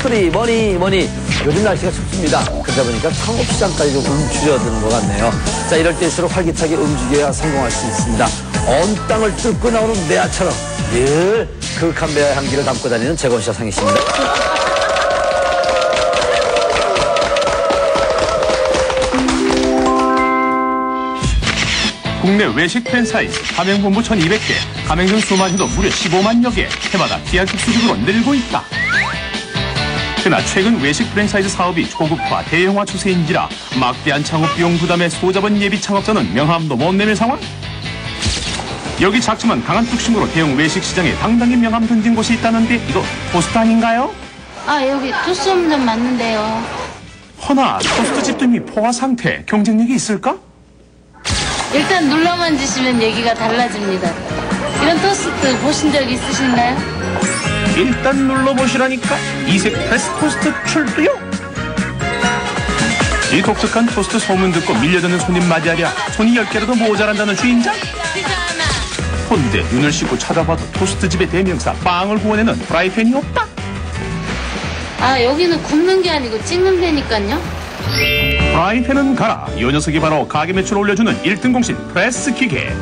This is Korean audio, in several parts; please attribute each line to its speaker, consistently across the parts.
Speaker 1: 커피 뭐니 요즘 날씨가 춥습니다. 그러다 보니까 창업시장까지 좀 움츠려드는 것 같네요. 자, 이럴 때일수록 활기차게 움직여야 성공할 수 있습니다. 온 땅을 뚫고 나오는 매화처럼 늘 그윽한 매화 향기를 담고 다니는 재건시장 상이십니다.
Speaker 2: 국내 외식 프랜차이즈 가맹본부 1200개, 가맹점 수만 해도 무려 15만여 개, 해마다 기하급수적으로 늘고 있다. 그러나 최근 외식 프랜차이즈 사업이 고급화, 대형화 추세인지라 막대한 창업 비용 부담에 소자본 예비 창업자는 명함도 못 내밀 상황? 여기 작지만 강한 뚝심으로 대형 외식 시장에 당당히 명함 던진 곳이 있다는데 이거 토스트 아닌가요?
Speaker 3: 아, 여기 토스트점 맞는데요.
Speaker 2: 허나 토스트 집도 포화 상태, 경쟁력이 있을까?
Speaker 3: 일단 눌러만 주시면 얘기가 달라집니다. 이런 토스트 보신 적 있으신가요?
Speaker 2: 일단 눌러보시라니까. 이색 프레스 토스트 출두요. 이 독특한 토스트 소문 듣고 밀려드는 손님 맞이하랴 손이 10개라도 모자란다는 주인장. 헌데 눈을 씻고 찾아봐도 토스트 집의 대명사 빵을 구워내는 프라이팬이 없다.
Speaker 3: 아, 여기는 굽는 게 아니고 찍는 데니까요.
Speaker 2: 프라이팬은 가라. 이 녀석이 바로 가게 매출 올려주는 1등 공신 프레스 기계.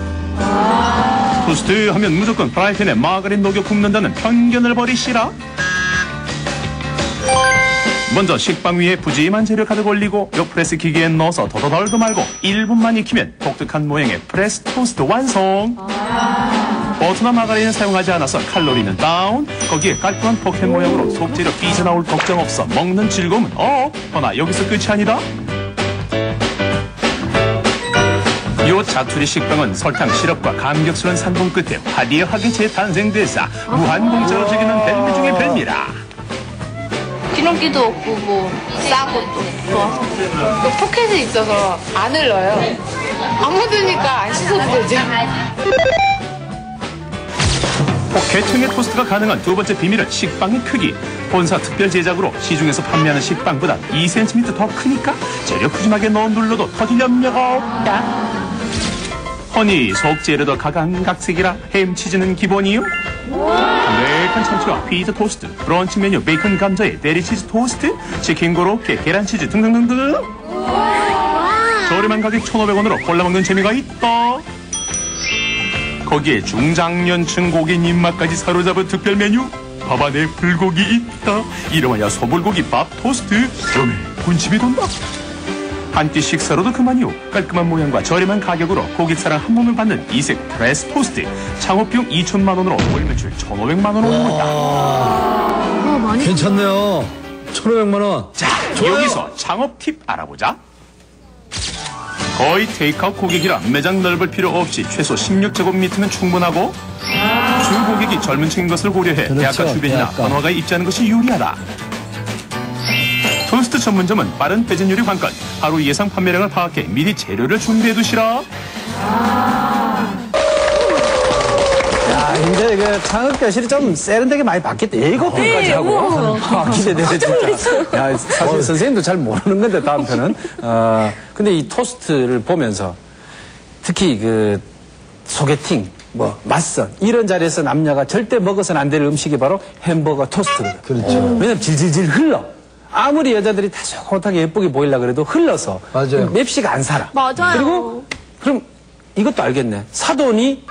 Speaker 2: 토스트 하면 무조건 프라이팬에 마가린 녹여 굽는다는 편견을 버리시라. 먼저 식빵 위에 푸짐한 재료 가득 올리고 요 프레스 기계에 넣어서 더더덜도 말고 1분만 익히면 독특한 모양의 프레스 토스트 완성. 버터나 마가린을 사용하지 않아서 칼로리는 다운. 거기에 깔끔한 포켓 모양으로 속재료 삐져나올 걱정 없어 먹는 즐거움은 허나 여기서 끝이 아니다. 요 자투리 식빵은 설탕, 시럽과 감격스러운 산봉 끝에 화려하게 재탄생돼서 무한 공짜로 즐기는 별미 중의 별미라.
Speaker 3: 기름기도 없고 뭐 싸고 또 좋아서.
Speaker 4: 또 포켓이 있어서 안 흘러요. 안 묻으니까 안 씻어도 되지.
Speaker 2: 포켓형의 토스트가 가능한 두 번째 비밀은 식빵의 크기. 본사 특별 제작으로 시중에서 판매하는 식빵보다 2cm 더 크니까 재료 푸짐하게 넣어 눌러도 터질 염려가 없다. 허니 속재료도 각양각색이라 햄치즈는 기본이요. 담백한 참치와 피자 토스트, 브런치 메뉴 베이컨 감자에 데리치즈 토스트, 치킨 고로케, 계란치즈 등등등등. 저렴한 가격 1,500원으로 골라먹는 재미가 있다. 거기에 중장년층 고객 입맛까지 사로잡은 특별 메뉴 밥 안에 불고기 있다. 이름하여 소불고기 밥 토스트. 그러면 군침이 돈다. 한 끼 식사로도 그만이요. 깔끔한 모양과 저렴한 가격으로 고객사랑 한 몸을 받는 이색 프레스 토스트. 창업비용 2천만 원으로 월 매출 1,500만 원을 올린다.
Speaker 1: 괜찮네요. 1,500만 원.
Speaker 2: 자, 여기서 창업 팁 알아보자. 거의 테이크아웃 고객이라 매장 넓을 필요 없이 최소 16제곱미터면 충분하고 주 고객이 젊은 층인 것을 고려해
Speaker 1: 그렇죠,
Speaker 2: 대학가 주변이나 번화가에 입지하는 것이 유리하다. 토스트 전문점은 빠른 배진율이 관건. 하루 예상 판매량을 파악해 미리 재료를 준비해 두시라.
Speaker 1: 야, 이제 그 창업 교실이 좀 세련되게 많이 바뀌었다. 예고편까지 하고. 기대되네, 진짜. 야, 사실 선생님도 잘 모르는 건데, 다음 편은. 근데 이 토스트를 보면서 특히 그 소개팅, 뭐, 맞선, 이런 자리에서 남녀가 절대 먹어서는 안 될 음식이 바로 햄버거 토스트거든. 그렇죠. 왜냐면 질질질 흘러. 아무리 여자들이 다소곳하게 예쁘게 보이려고 그래도 흘러서. 맞아요. 맵시가 안 살아.
Speaker 4: 맞아요.
Speaker 1: 그리고, 그럼 이것도 알겠네. 사돈이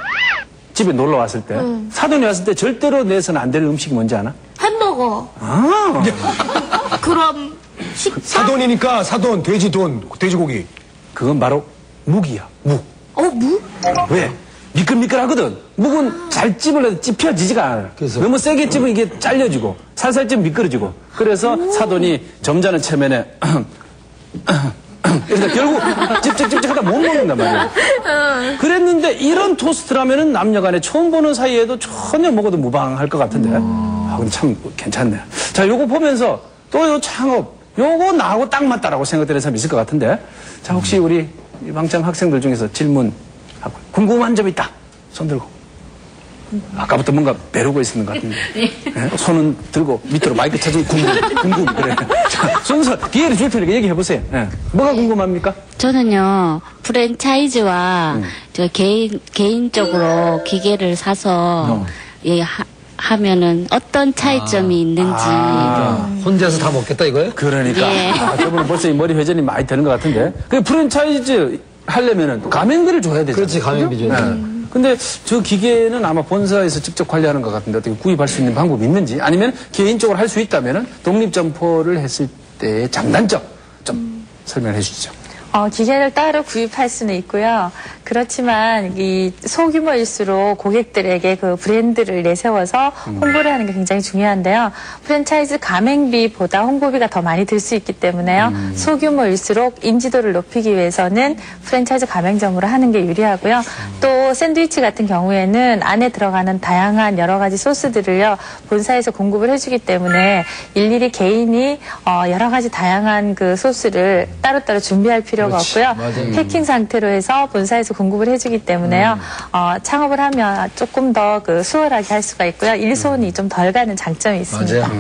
Speaker 1: 집에 놀러 왔을 때, 사돈이 왔을 때 절대로 내서는 안 될 음식이 뭔지 아나?
Speaker 3: 햄버거.
Speaker 1: 아.
Speaker 3: 그럼
Speaker 5: 사돈이니까 사돈, 돼지고기.
Speaker 1: 그건 바로 묵이야, 묵.
Speaker 3: 무?
Speaker 1: 왜? 미끌미끌하거든. 묵은 잘 찝으려도 찝혀지지가 않아. 너무 세게 찝으면 이게 잘려지고, 살살 찝으면 미끄러지고. 그래서 사돈이 점잖은 체면에, 그러니까 결국 찝찝찝찝 하다 못 먹는단 말이야. 그랬는데 이런 토스트라면은 남녀 간에 처음 보는 사이에도 전혀 먹어도 무방할 것 같은데. 근데 참 괜찮네. 자, 요거 보면서 또 요 창업, 요거 나하고 딱 맞다라고 생각되는 사람 있을 것 같은데. 자, 혹시 우리 방청 학생들 중에서 질문하고 궁금한 점 있다. 손 들고. 아까부터 뭔가 배우고 있었는 것 같은데. 네? 손은 들고 밑으로 마이크 찾으면 궁금. 그래. 자, 순서 기회를 줄 테니까 얘기해보세요. 네. 뭐가 궁금합니까?
Speaker 3: 저는요, 프랜차이즈와 저 개인적으로 기계를 사서 하면은 어떤 차이점이 있는지.
Speaker 5: 혼자서 다 먹겠다 이거예요?
Speaker 1: 그러니까.
Speaker 3: 예.
Speaker 1: 저분은 벌써 이 머리 회전이 많이 되는 것 같은데. 그 프랜차이즈 하려면은 가맹비를 줘야 되잖아요.
Speaker 5: 그렇지, 가맹비 줘야 돼.
Speaker 1: 근데 저 기계는 아마 본사에서 직접 관리하는 것 같은데 어떻게 구입할 수 있는 방법이 있는지 아니면 개인적으로 할 수 있다면은 독립점포를 했을 때의 장단점 좀 설명해 주시죠.
Speaker 6: 기계를 따로 구입할 수는 있고요. 그렇지만 이 소규모일수록 고객들에게 그 브랜드를 내세워서 홍보를 하는 게 굉장히 중요한데요. 프랜차이즈 가맹비보다 홍보비가 더 많이 들 수 있기 때문에요. 소규모일수록 인지도를 높이기 위해서는 프랜차이즈 가맹점으로 하는 게 유리하고요. 또 샌드위치 같은 경우에는 안에 들어가는 다양한 여러 가지 소스들을요. 본사에서 공급을 해주기 때문에 일일이 개인이 여러 가지 다양한 그 소스를 따로따로 준비할 필요가 없고요.
Speaker 5: 맞아요.
Speaker 6: 패킹 상태로 해서 본사에서 공급을 해주기 때문에요. 창업을 하면 조금 더 그 수월하게 할 수가 있고요. 일손이 좀 덜 가는 장점이 있습니다.
Speaker 5: 맞아요.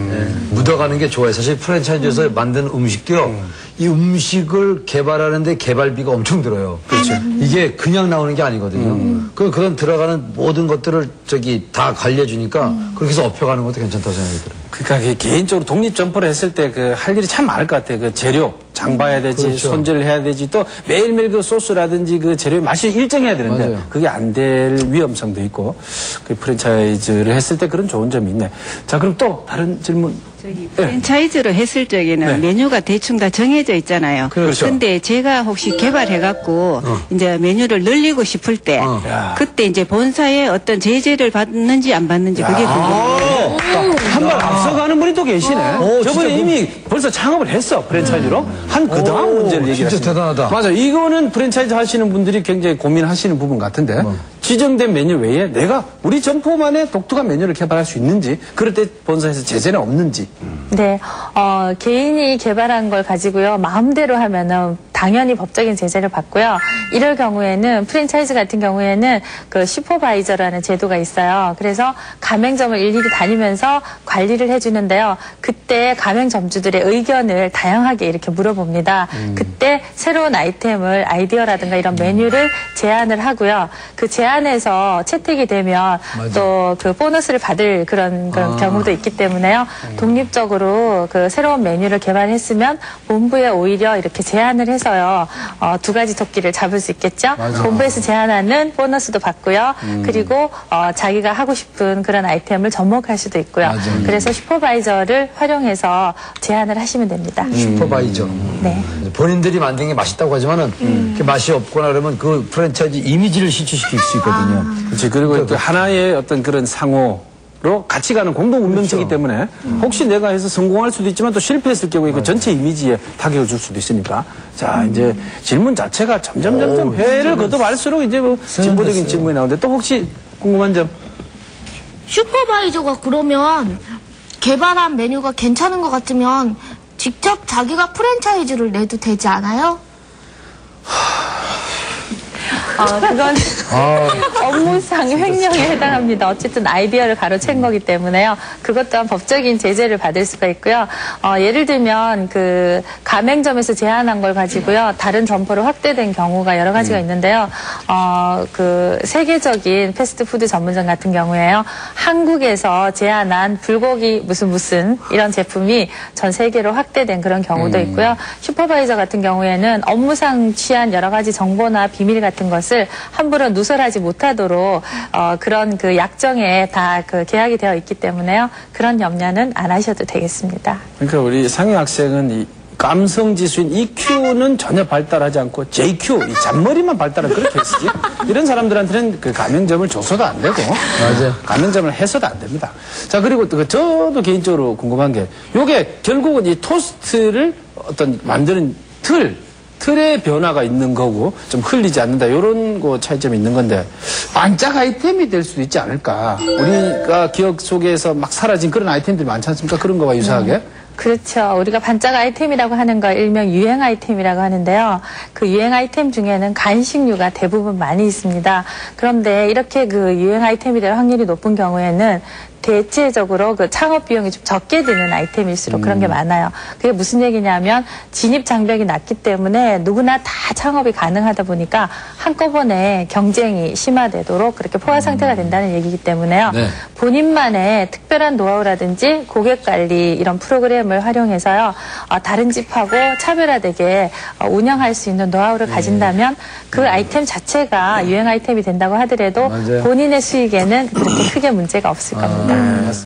Speaker 5: 묻어가는 게 좋아요. 사실 프랜차이즈에서 만든 음식도요. 이 음식을 개발하는데 개발비가 엄청 들어요. 그렇죠. 이게 그냥 나오는 게 아니거든요. 그런 들어가는 모든 것들을 다 관리해주니까 그렇게 해서 업혀가는 것도 괜찮다고 생각이 들어요.
Speaker 1: 그러니까 개인적으로 독립점포를 했을 때 그 할 일이 참 많을 것 같아요. 그 재료 장 봐야 되지,
Speaker 5: 그렇죠.
Speaker 1: 손질을 해야 되지, 또 매일매일 그 소스라든지 그 재료의 맛이 일정해야 되는데
Speaker 5: 맞아요.
Speaker 1: 그게 안 될 위험성도 있고 그 프랜차이즈를 했을 때 그런 좋은 점이 있네. 자, 그럼 또 다른 질문.
Speaker 7: 프랜차이즈로 했을 적에는
Speaker 1: 네.
Speaker 7: 메뉴가 대충 다 정해져 있잖아요.
Speaker 1: 그렇죠.
Speaker 7: 근데 제가 혹시 개발해갖고 이제 메뉴를 늘리고 싶을 때 그때 이제 본사에 어떤 제재를 받는지 안 받는지 그게 궁금해요.
Speaker 1: 한 발 앞서가는 분이 또 계시네. 저분이 이미 벌써 창업을 했어, 프랜차이즈로. 한 그 다음 문제를 얘기하시네.
Speaker 5: 진짜 대단하다.
Speaker 1: 맞아. 이거는 프랜차이즈 하시는 분들이 굉장히 고민하시는 부분 같은데. 지정된 메뉴 외에 내가 우리 점포만의 독특한 메뉴를 개발할 수 있는지, 그럴 때 본사에서 제재는 없는지.
Speaker 6: 네, 개인이 개발한 걸 가지고요, 마음대로 하면은 당연히 법적인 제재를 받고요. 이럴 경우에는 프랜차이즈 같은 경우에는 그 슈퍼바이저라는 제도가 있어요. 그래서 가맹점을 일일이 다니면서 관리를 해주는데요. 그때 가맹점주들의 의견을 다양하게 이렇게 물어봅니다. 그때 새로운 아이디어라든가 이런 메뉴를 제안을 하고요. 그 제안에서 채택이 되면 또 그 보너스를 받을 그런 경우도 있기 때문에요. 독립적으로 그 새로운 메뉴를 개발했으면 본부에 오히려 이렇게 제안을 해서요. 두 가지 토끼를 잡을 수 있겠죠. 본부에서 제안하는 보너스도 받고요. 그리고 자기가 하고 싶은 그런 아이템을 접목할 수도 있고요. 그래서 슈퍼바이저를 활용해서 제안을 하시면 됩니다.
Speaker 5: 슈퍼바이저.
Speaker 6: 네.
Speaker 5: 본인들이 만든 게 맛있다고 하지만은 그 맛이 없거나 그러면 그 프랜차이즈 이미지를 실추시킬 수 있거든요.
Speaker 1: 그렇지. 그리고 또 하나의 어떤 그런 상호로 같이 가는 공동 운명체이기 때문에 혹시 내가 해서 성공할 수도 있지만 또 실패했을 경우에 그 전체 이미지에 타격을 줄 수도 있으니까. 자, 이제 질문 자체가 점점 회를 거듭할수록 이제 뭐 진보적인 질문이 나오는데 또 혹시 궁금한 점?
Speaker 8: 슈퍼바이저가 그러면 개발한 메뉴가 괜찮은 것 같으면 직접 자기가 프랜차이즈를 내도 되지 않아요?
Speaker 6: 그건 업무상 횡령에 해당합니다. 어쨌든 아이디어를 가로챈 거기 때문에요. 그것 또한 법적인 제재를 받을 수가 있고요. 예를 들면 그 가맹점에서 제안한 걸 가지고요. 다른 점포로 확대된 경우가 여러 가지가 있는데요. 그 세계적인 패스트푸드 전문점 같은 경우에요. 한국에서 제안한 불고기 무슨 이런 제품이 전 세계로 확대된 그런 경우도 있고요. 슈퍼바이저 같은 경우에는 업무상 취한 여러 가지 정보나 비밀 같은 것을 함부로 누설하지 못하도록 그런 그 약정에 다 그 계약이 되어 있기 때문에요. 그런 염려는 안 하셔도 되겠습니다.
Speaker 1: 그러니까 우리 상희 학생은 이 감성 지수인 EQ는 전혀 발달하지 않고 JQ, 이 잔머리만 발달한 그런 케이스지. 이런 사람들한테는 그 가맹점을 줘서도 안 되고, 가맹점을 해서도 안 됩니다. 자, 그리고 또 저도 개인적으로 궁금한 게, 요게 결국은 이 토스트를 어떤 만드는 틀의 변화가 있는 거고 좀 흘리지 않는다 이런 거 차이점이 있는 건데 반짝 아이템이 될 수도 있지 않을까. 우리가 기억 속에서 막 사라진 그런 아이템들이 많지 않습니까? 그런 거와 유사하게.
Speaker 6: 그렇죠. 우리가 반짝 아이템이라고 하는 거 일명 유행 아이템이라고 하는데요. 그 유행 아이템 중에는 간식류가 대부분 많이 있습니다. 그런데 이렇게 그 유행 아이템이 될 확률이 높은 경우에는 대체적으로 그 창업 비용이 좀 적게 드는 아이템일수록 그런 게 많아요. 그게 무슨 얘기냐면 진입 장벽이 낮기 때문에 누구나 다 창업이 가능하다 보니까 한꺼번에 경쟁이 심화되도록 그렇게 포화 상태가 된다는 얘기이기 때문에요.
Speaker 5: 네.
Speaker 6: 본인만의 특별한 노하우라든지 고객 관리 이런 프로그램을 활용해서요. 다른 집하고 차별화되게 운영할 수 있는 노하우를 가진다면 그 아이템 자체가 유행 아이템이 된다고 하더라도
Speaker 5: 맞아요.
Speaker 6: 본인의 수익에는 그렇게 크게 문제가 없을 겁니다.